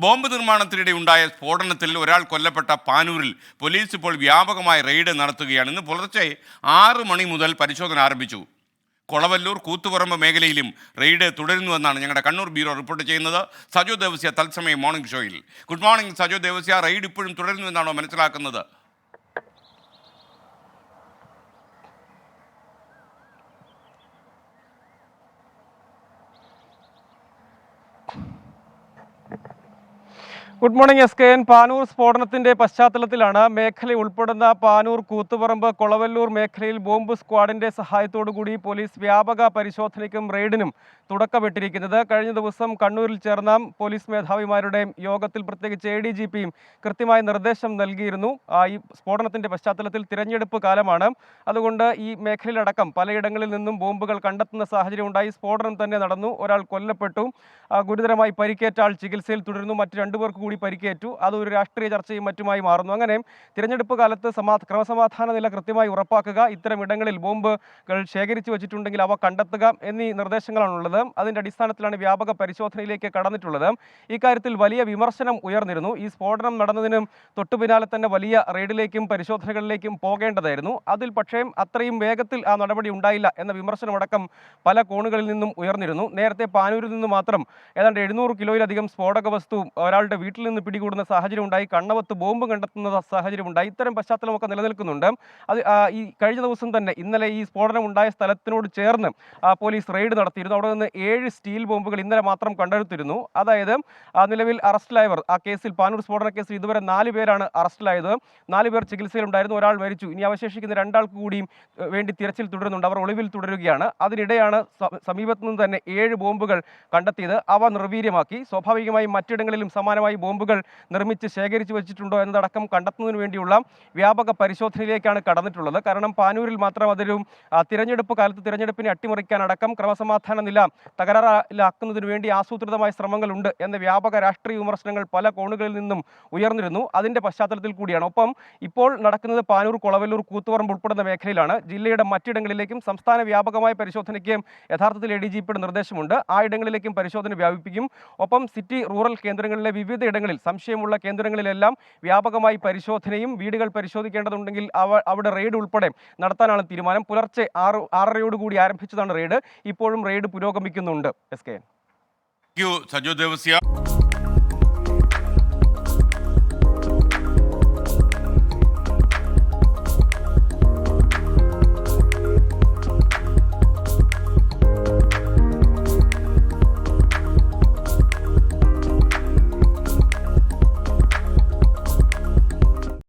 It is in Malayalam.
ബോംബ് നിർമ്മാണത്തിനിടെ ഉണ്ടായ സ്ഫോടനത്തിൽ ഒരാൾ കൊല്ലപ്പെട്ട പാനൂരിൽ പോലീസ് ഇപ്പോൾ വ്യാപകമായ റെയ്ഡ് നടത്തുകയാണ്. ഇന്ന് പുലർച്ചെ 6 മണി മുതൽ പരിശോധന ആരംഭിച്ചു. കൊളവല്ലൂർ കൂത്തുപറമ്പ് മേഖലയിലും റെയ്ഡ് തുടരുന്നുവെന്നാണ് ഞങ്ങളുടെ കണ്ണൂർ ബ്യൂറോ റിപ്പോർട്ട് ചെയ്യുന്നത്. സജോ ദേവസ്യ തത്സമയം മോർണിംഗ് ഷോയിൽ. Good morning Sajo Devasya, raid ഇപ്പോഴും തുടരുന്നുവെന്നാണോ മനസ്സിലാക്കുന്നത്? Good morning SKN. പാനൂർ സ്ഫോടനത്തിന്റെ പശ്ചാത്തലത്തിലാണ് മേഖല ഉൾപ്പെടുന്ന പാനൂർ, കൂത്തുപറമ്പ്, കൊളവല്ലൂർ മേഖലയിൽ ബോംബ് സ്ക്വാഡിന്റെ സഹായത്തോടുകൂടി പോലീസ് വ്യാപക പരിശോധനയ്ക്കും റെയ്ഡിനും തുടക്കമിട്ടിരിക്കുന്നത്. കഴിഞ്ഞ ദിവസം കണ്ണൂരിൽ ചേർന്ന പോലീസ് മേധാവിമാരുടെ യോഗത്തിൽ പ്രത്യേകിച്ച് ADGPയും കൃത്യമായ നിർദ്ദേശം നൽകിയിരുന്നു. ഈ സ്ഫോടനത്തിന്റെ പശ്ചാത്തലത്തിൽ തിരഞ്ഞെടുപ്പ് കാലമാണ്. അതുകൊണ്ട് ഈ മേഖലയിലടക്കം പലയിടങ്ങളിൽ നിന്നും ബോംബുകൾ കണ്ടെത്തുന്ന സാഹചര്യം ഉണ്ടായി. സ്ഫോടനം തന്നെ നടന്നു, ഒരാൾ കൊല്ലപ്പെട്ടു, ഗുരുതരമായി പരിക്കേറ്റ ആൾ ചികിത്സയിൽ തുടരുന്നു, മറ്റ് 2 പേർക്ക് കൂടി പരിക്കേറ്റു. അതൊരു രാഷ്ട്രീയ ചർച്ചയും മറ്റുമായി മാറുന്നു. അങ്ങനെ തിരഞ്ഞെടുപ്പ് കാലത്ത് ക്രമസമാധാന നില കൃത്യമായി ഉറപ്പാക്കുക, ഇത്തരം ഇടങ്ങളിൽ ബോംബുകൾ ശേഖരിച്ചു വെച്ചിട്ടുണ്ടെങ്കിൽ അവ കണ്ടെത്തുക എന്നീ നിർദ്ദേശങ്ങളാണുള്ളത്. അതിന്റെ അടിസ്ഥാനത്തിലാണ് വ്യാപക പരിശോധനയിലേക്ക് കടന്നിട്ടുള്ളത്. ഇക്കാര്യത്തിൽ വലിയ വിമർശനം ഉയർന്നിരുന്നു. ഈ സ്ഫോടനം നടന്നതിന് തൊട്ടു പിന്നാലെ തന്നെ വലിയ റെയ്ഡിലേക്കും പരിശോധനകളിലേക്കും പോകേണ്ടതായിരുന്നു. അതിൽ പക്ഷേ അത്രയും വേഗത്തിൽ ആ നടപടി ഉണ്ടായില്ല എന്ന വിമർശനമടക്കം പല കോണുകളിൽ നിന്നും ഉയർന്നിരുന്നു. നേരത്തെ പാനൂരിൽ നിന്ന് മാത്രം ഏതാണ്ട് 700 കിലോയിലധികം സ്ഫോടക വസ്തു ഒരാളുടെ വീട്ടിൽ നിന്ന് പിടികൂടുന്ന സാഹചര്യം ഉണ്ടായി. കണ്ണവത്ത് ബോംബ് കണ്ടെത്തുന്ന സാഹചര്യം ഉണ്ടായി. ഇത്തരം പശ്ചാത്തലമൊക്കെ നിലനിൽക്കുന്നുണ്ട്. ഈ കഴിഞ്ഞ ദിവസം തന്നെ ഇന്നലെ ഈ സ്ഫോടനം ഉണ്ടായ സ്ഥലത്തിനോട് ചേർന്ന് പോലീസ് റെയ്ഡ് നടത്തിയിരുന്നു. അവിടെ നിന്ന് 7 സ്റ്റീൽ ബോംബുകൾ ഇന്നലെ മാത്രം കണ്ടെടുത്തിരുന്നു. അതായത് നിലവിൽ അറസ്റ്റിലായവർ, ആ കേസിൽ പാനൂർ സ്ഫോടന കേസിൽ ഇതുവരെ 4 പേരാണ് അറസ്റ്റിലായത്. 4 പേർ ചികിത്സയിലുണ്ടായിരുന്നു, ഒരാൾ മരിച്ചു. ഇനി അവശേഷിക്കുന്ന 2 ആൾക്ക് കൂടിയും വേണ്ടി തിരച്ചിൽ തുടരുന്നുണ്ട്. അവർ ഒളിവിൽ തുടരുകയാണ്. അതിനിടെയാണ് സമീപത്തു നിന്ന് തന്നെ 7 ബോംബുകൾ കണ്ടെത്തിയത്. അവ നിർവീര്യമാക്കി. സ്വാഭാവികമായും മറ്റിടങ്ങളിലും സമാനമായി ബോംബുകൾ നിർമ്മിച്ച് ശേഖരിച്ചു വെച്ചിട്ടുണ്ടോ എന്നതടക്കം കണ്ടെത്തുന്നതിന് വേണ്ടിയുള്ള വ്യാപക പരിശോധനയിലേക്കാണ് കടന്നിട്ടുള്ളത്. കാരണം പാനൂരിൽ മാത്രം അതൊരു തിരഞ്ഞെടുപ്പ് കാലത്ത് തിരഞ്ഞെടുപ്പിനെ അട്ടിമറിക്കാനടക്കം ക്രമസമാധാന നില തകരാറിലാക്കുന്നതിന് വേണ്ടി ആസൂത്രിതമായ ശ്രമങ്ങളുണ്ട് എന്ന വ്യാപക രാഷ്ട്രീയ വിമർശനങ്ങൾ പല കോണുകളിൽ നിന്നും ഉയർന്നിരുന്നു. അതിന്റെ പശ്ചാത്തലത്തിൽ കൂടിയാണ്. ഒപ്പം ഇപ്പോൾ നടക്കുന്നത് പാനൂർ, കൊളവല്ലൂർ, കൂത്തുപറമ്പ് ഉൾപ്പെടുന്ന മേഖലയിലാണ്. ജില്ലയുടെ മറ്റിടങ്ങളിലേക്കും സംസ്ഥാന വ്യാപകമായ പരിശോധനയ്ക്ക് യഥാർത്ഥത്തിൽ ADGPയുടെ നിർദ്ദേശമുണ്ട്. ആ ഇടങ്ങളിലേക്കും പരിശോധന വ്യാപിപ്പിക്കും. ഒപ്പം സിറ്റി, റൂറൽ കേന്ദ്രങ്ങളിലെ വിവിധ ഇടങ്ങളിൽ സംശയമുള്ള കേന്ദ്രങ്ങളിലെല്ലാം വ്യാപകമായി പരിശോധനയും വീടുകൾ പരിശോധിക്കേണ്ടതുണ്ടെങ്കിൽ അവിടെ റെയ്ഡ് ഉൾപ്പെടെ നടത്താനാണ് തീരുമാനം. പുലർച്ചെ 6:30 ആരംഭിച്ചതാണ് റെയ്ഡ്. ഇപ്പോഴും റെയ്ഡ് പുരോഗമിക്കുന്നുണ്ട്. SKN. സജോ ദേവസ്യ.